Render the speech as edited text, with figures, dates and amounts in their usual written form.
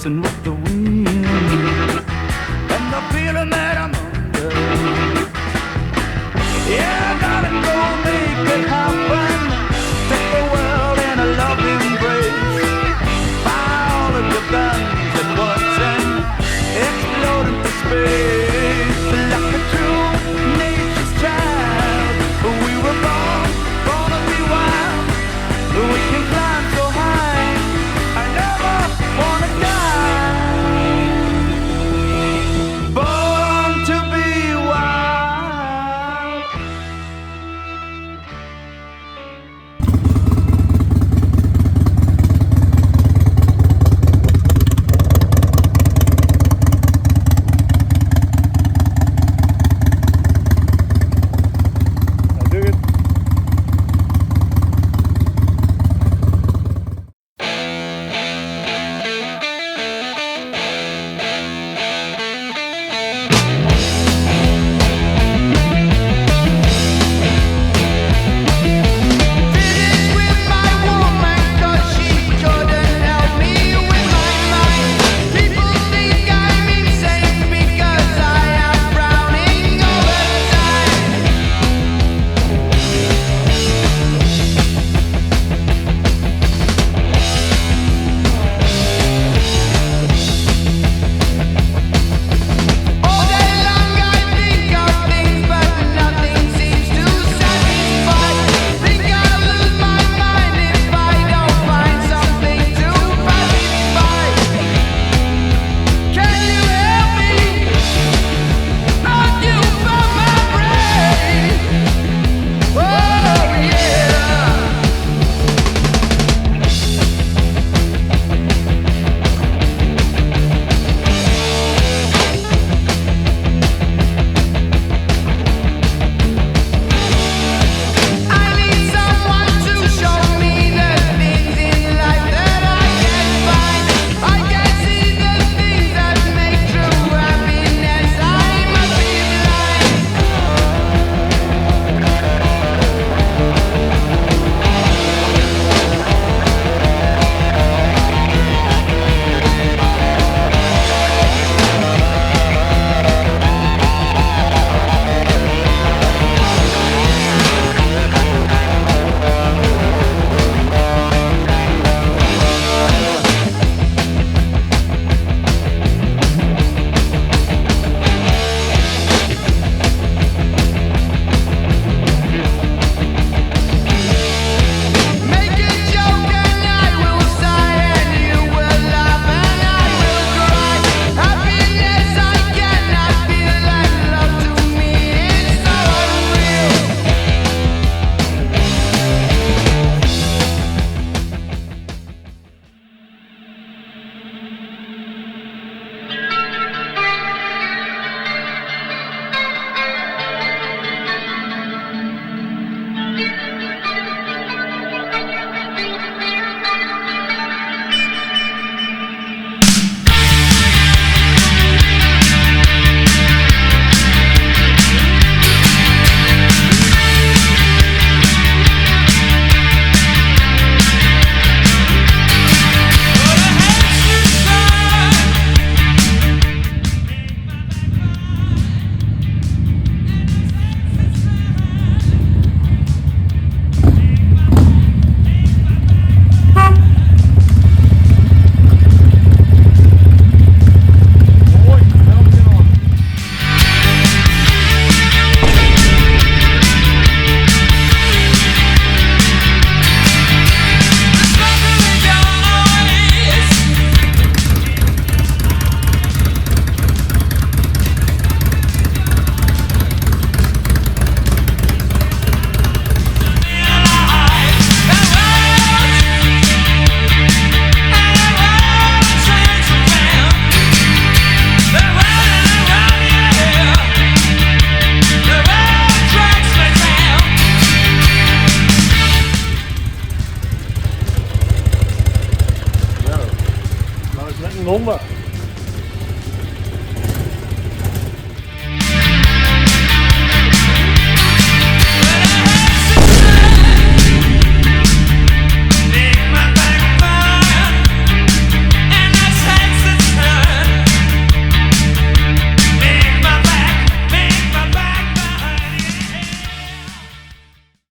dancing with the wind, and the feeling that I'm under. Yeah, darling, go make it happen. Take the world in a loving embrace. Fire all of your guns at once and explode into space. Like a true nature's child, we were born to be wild. We can climb so high, I never wanna die. Born to be wild. I dig it. Honden.